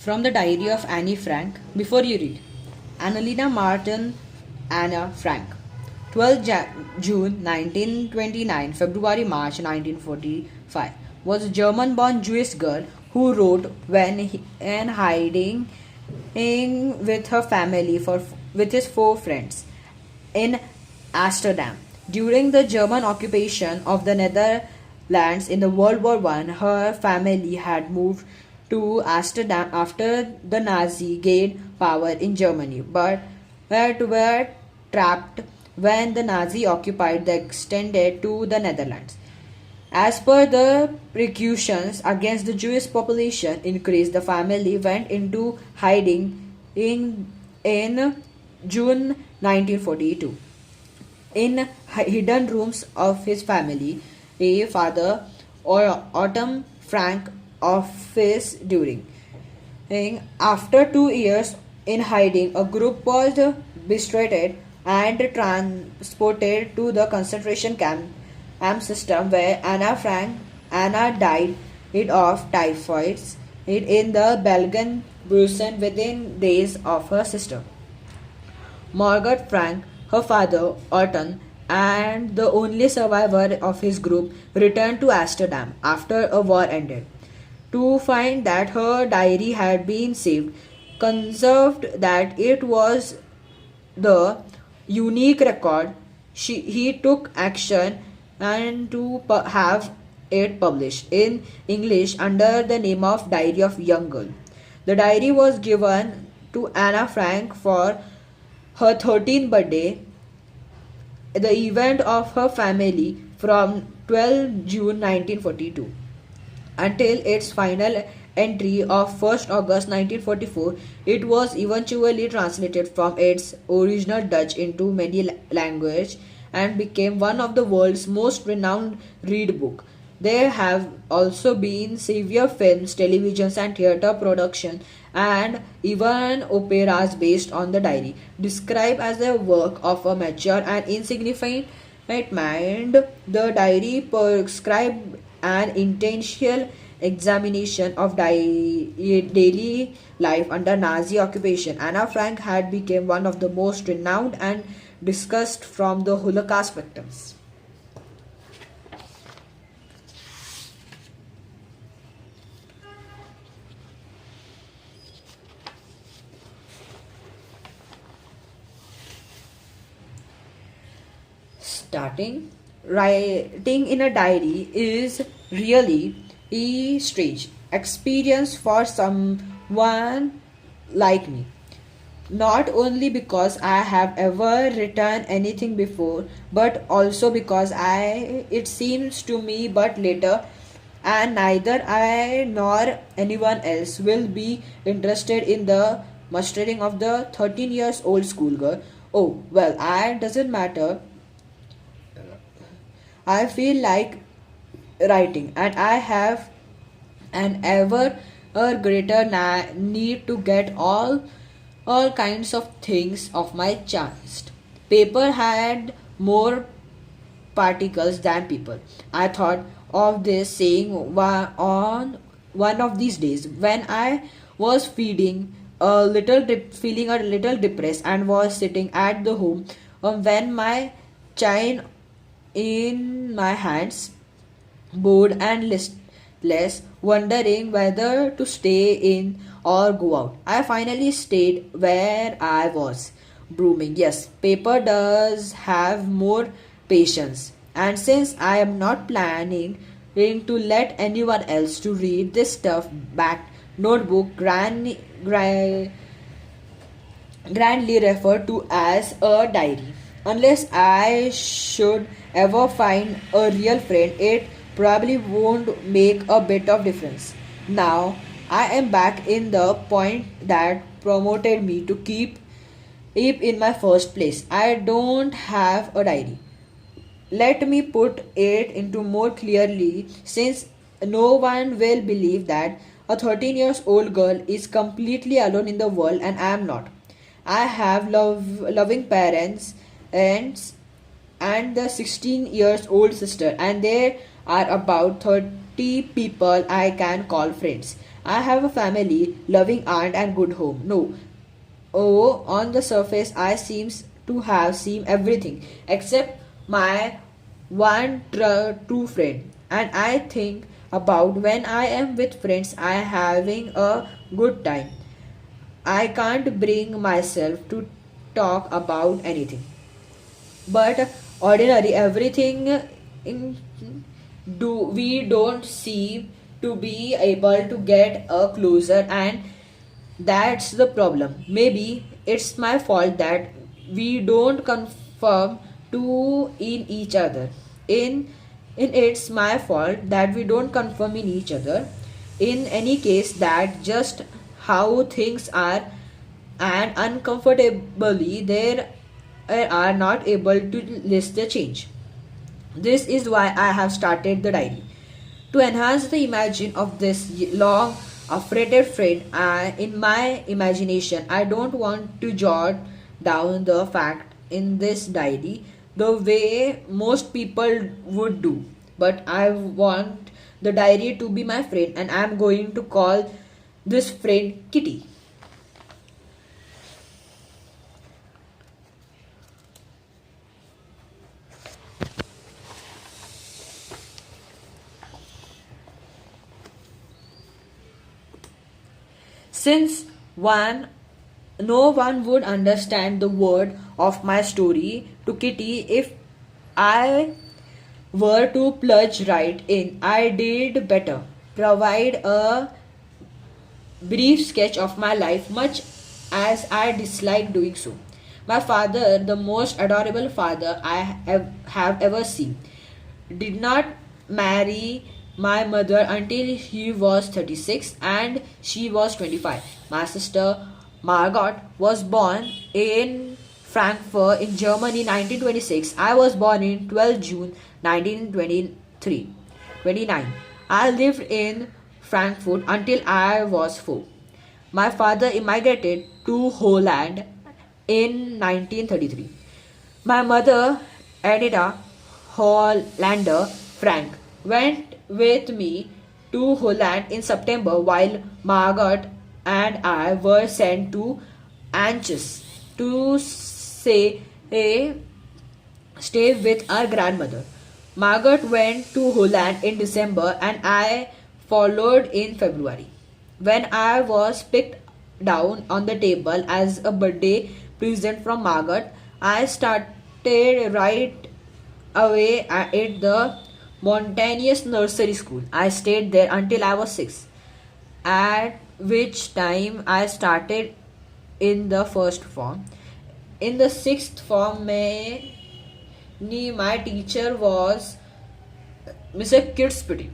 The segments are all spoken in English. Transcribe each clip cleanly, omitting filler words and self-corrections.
From the Diary of Annie Frank. Before you read, Annalena Martin Anna Frank. 12 June 1929, February March 1945, was a German born Jewish girl who wrote when hiding with her family with his four friends in Amsterdam. During the German occupation of the Netherlands in the World War I, her family had moved to Amsterdam after the Nazi gained power in Germany, but were trapped when the Nazi occupied the extended to the Netherlands. As per the precautions against the Jewish population increase, the family went into hiding in June 1942. In hidden rooms of his family, a father or Autumn Frank office during. After 2 years in hiding, a group was bestrayed and transported to the concentration camp system where Anna died of typhoid in the Belgian Brusen within days of her sister. Margaret Frank, her father, Orton, and the only survivor of his group, returned to Amsterdam after a war ended to find that her diary had been saved, conserved, that it was the unique record. He took action and to have it published in English under the name of Diary of Young Girl. The diary was given to Anna Frank for her 13th birthday, the event of her family from 12 June 1942 until its final entry of 1st August 1944. It was eventually translated from its original Dutch into many languages and became one of the world's most renowned read book. There have also been severe films, televisions and theatre production and even operas based on the diary. Described as a work of a mature and insignificant mind, the diary prescribed an intentional examination of daily life under Nazi occupation. Anna Frank had become one of the most renowned and discussed from the Holocaust victims. Starting writing in a diary is really a strange experience for someone like me. Not only because I have ever written anything before, but also because it seems to me but later, and neither I nor anyone else will be interested in the mustering of the 13 years old schoolgirl. Oh, well, I doesn't matter. I feel like writing, and I have an ever a greater need to get all kinds of things off my chest. Paper had more particles than people. I thought of this saying on one of these days when I was feeling a little depressed and was sitting at the home when my chain in my hands, bored and listless, wondering whether to stay in or go out. I finally stayed where I was, brooming. Yes, paper does have more patience, and since I am not planning to let anyone else to read this stuff back notebook grandly referred to as a diary. Unless I should ever find a real friend, it probably won't make a bit of difference. Now I am back in the point that promoted me to keep it in my first place. I don't have a diary. Let me put it into more clearly, since no one will believe that a 13 years old girl is completely alone in the world, and I am not. I have loving parents and the 16 years old sister, and there are about 30 people I can call friends. I have a family, loving aunt and good home. No. Oh, on the surface I seems to have seen everything except my one true friend. And I think about when I am with friends I having a good time. I can't bring myself to talk about anything but ordinary everything in do we don't seem to be able to get a closer, and that's the problem. Maybe it's my fault that we don't conform to in each other. In it's my fault that we don't conform in each other. In any case, that just how things are, and uncomfortably there are not able to list the change. This is why I have started the diary. To enhance the imagine of this long affrighted friend in my imagination, I don't want to jot down the fact in this diary the way most people would do. But I want the diary to be my friend, and I am going to call this friend Kitty. Since no one would understand the word of my story to Kitty if I were to plunge right in. I did better. Provide a brief sketch of my life, much as I dislike doing so. My father, the most adorable father I have ever seen, did not marry my mother until he was 36 and she was 25. My sister Margot was born in Frankfurt in Germany 1926. I was born in 12 June 1923. 29. I lived in Frankfurt until I was 4. My father immigrated to Holland in 1933. My mother, Anita Hollander Frank, went with me to Holland in September while Margaret and I were sent to Anches to stay with our grandmother. Margaret went to Holland in December and I followed in February. When I was picked down on the table as a birthday present from Margaret, I started right away at the Montanious Nursery School. I stayed there until I was 6, at which time I started in the first form. In the sixth form, my teacher was Mr. Kitspity,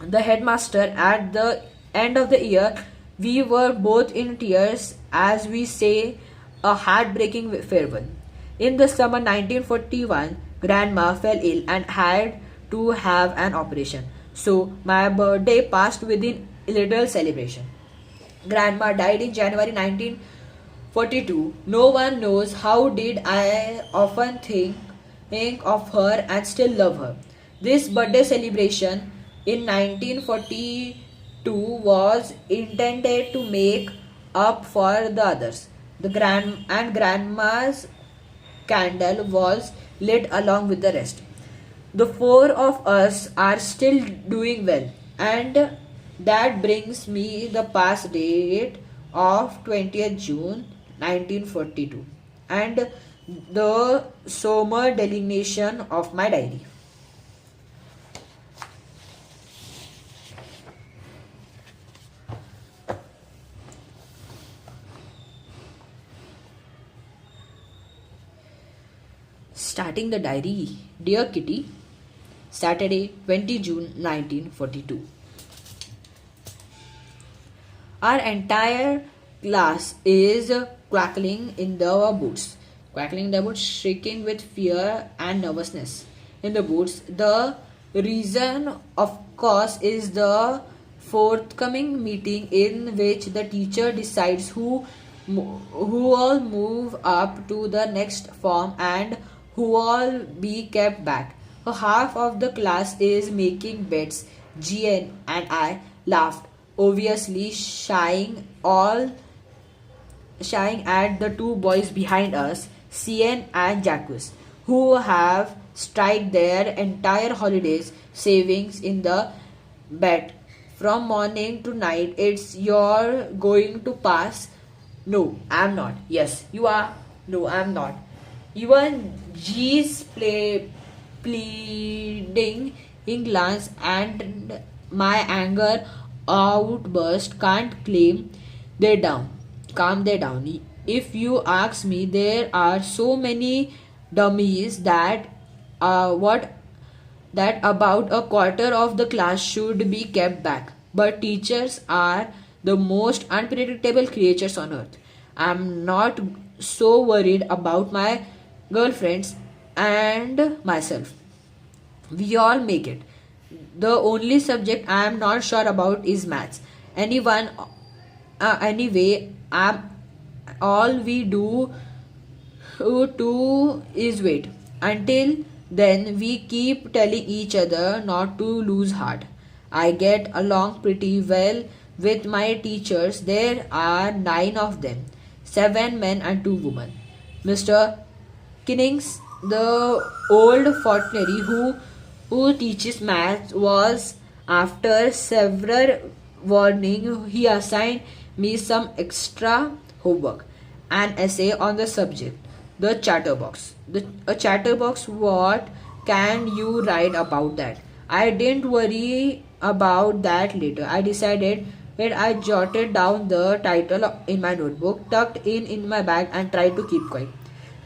the headmaster. At the end of the year, we were both in tears as we say a heartbreaking farewell. In the summer 1941, Grandma fell ill and had to have an operation. So my birthday passed within little celebration. Grandma died in January 1942. No one knows how did I often think of her and still love her. This birthday celebration in 1942 was intended to make up for the others. The grandma's candle was lit along with the rest. The four of us are still doing well, and that brings me the past date of 20th June 1942 and the summer delineation of my diary. Starting the diary. Dear Kitty, Saturday, 20 June 1942. Our entire class is quackling in the boots. Quackling in the boots, shaking with fear and nervousness. In the boots, the reason, of course, is the forthcoming meeting in which the teacher decides who all move up to the next form and who all be kept back. A half of the class is making bets. Gian and I laughed. obviously shying at the two boys behind us, Cien and Jacques, who have strike their entire holidays savings in the bet. From morning to night, it's you're going to pass. No, I'm not. Yes, you are. No, I'm not. Even G's pleading in glance and my anger outburst can't calm they down. If you ask me, there are so many dummies what that about a quarter of the class should be kept back. But teachers are the most unpredictable creatures on earth. I'm not so worried about my girlfriends and myself. We all make it. The only subject I am not sure about is maths. Anyway, all we do to is wait. Until then, we keep telling each other not to lose heart. I get along pretty well with my teachers. There are 9 of them, 7 men and 2 women. Mr. Kinnings, the old functionary who teaches maths, was after several warning he assigned me some extra homework, an essay on the subject, the chatterbox. A chatterbox, what can you write about that? I didn't worry about that later. I decided that I jotted down the title in my notebook, tucked in my bag, and tried to keep quiet.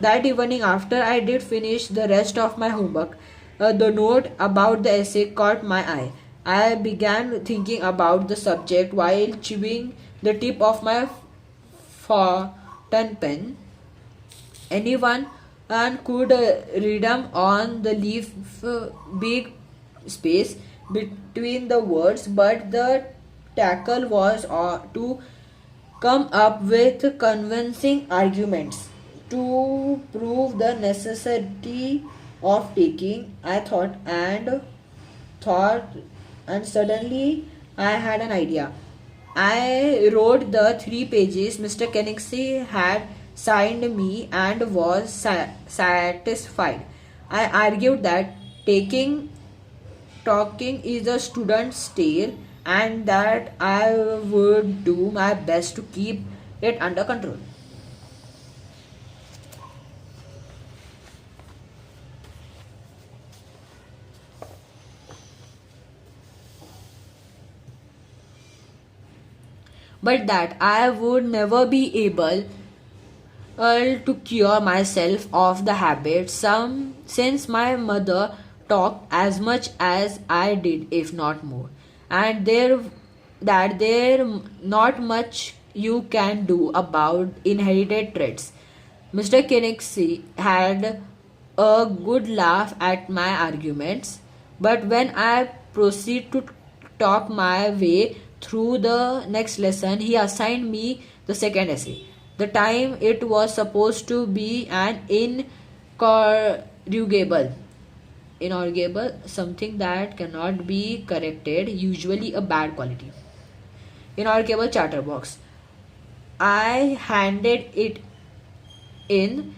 That evening, after I did finish the rest of my homework, the note about the essay caught my eye. I began thinking about the subject while chewing the tip of my fountain pen. Anyone could read them on the leaf, big space between the words, but the tackle was to come up with convincing arguments to prove the necessity of taking. I thought, and suddenly I had an idea. I wrote the 3 pages Mr. Kenigsey had signed me and was satisfied. I argued that talking is a student's tale and that I would do my best to keep it under control. But that I would never be able to cure myself of the habit since my mother talked as much as I did, if not more, and there not much you can do about inherited traits. Mr. Kenigsey had a good laugh at my arguments, but when I proceed to talk my way through the next lesson, he assigned me the second essay. The time it was supposed to be an incorrigible, something that cannot be corrected, usually a bad quality. Incorrigible chatterbox. I handed it in,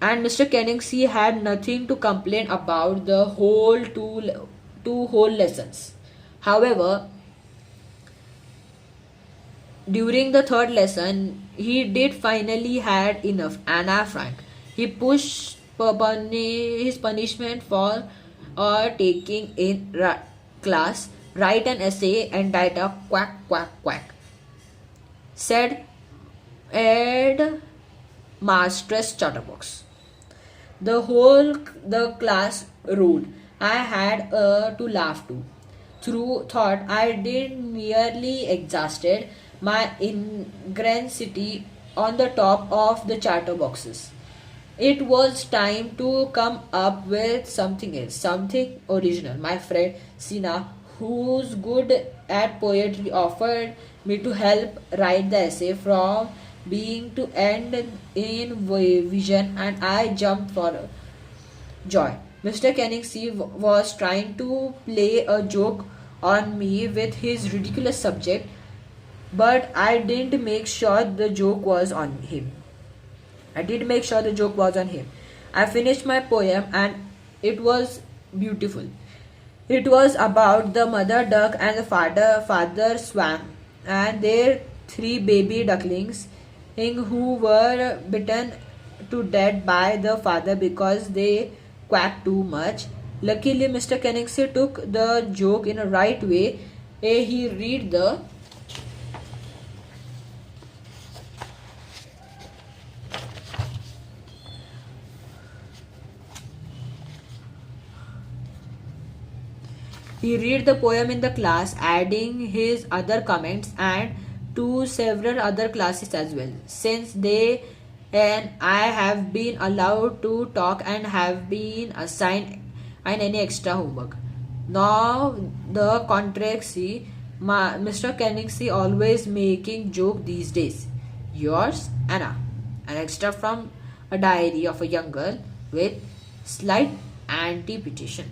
and Mr. Kenigsey had nothing to complain about the whole two whole lessons. However, during the third lesson, he did finally had enough. Anna Frank. He pushed his punishment for taking in class, write an essay entitled Quack Quack Quack. Said Ed Master's Chatterbox. The class roared. I had to laugh too. Through thought I did merely exhausted my ingratitude on the top of the chatterboxes. It was time to come up with something else, something original. My friend Sina, who's good at poetry, offered me to help write the essay from being to end in vision, and I jumped for joy. Mr. Kenigsey was trying to play a joke on me with his ridiculous subject, but I didn't make sure the joke was on him. I did make sure the joke was on him. I finished my poem and it was beautiful. It was about the mother duck and the father swan and their three baby ducklings who were bitten to death by the father because they quacked too much. Luckily, Mr. Koenigsee took the joke in a right way. He read the He read the poem in the class, adding his other comments and to several other classes as well. Since they and I have been allowed to talk and have been assigned any extra homework. Now the contrary, Mr. Koenigsee always making joke these days. Yours, Anna. An extra from a diary of a young girl with slight anti-petition.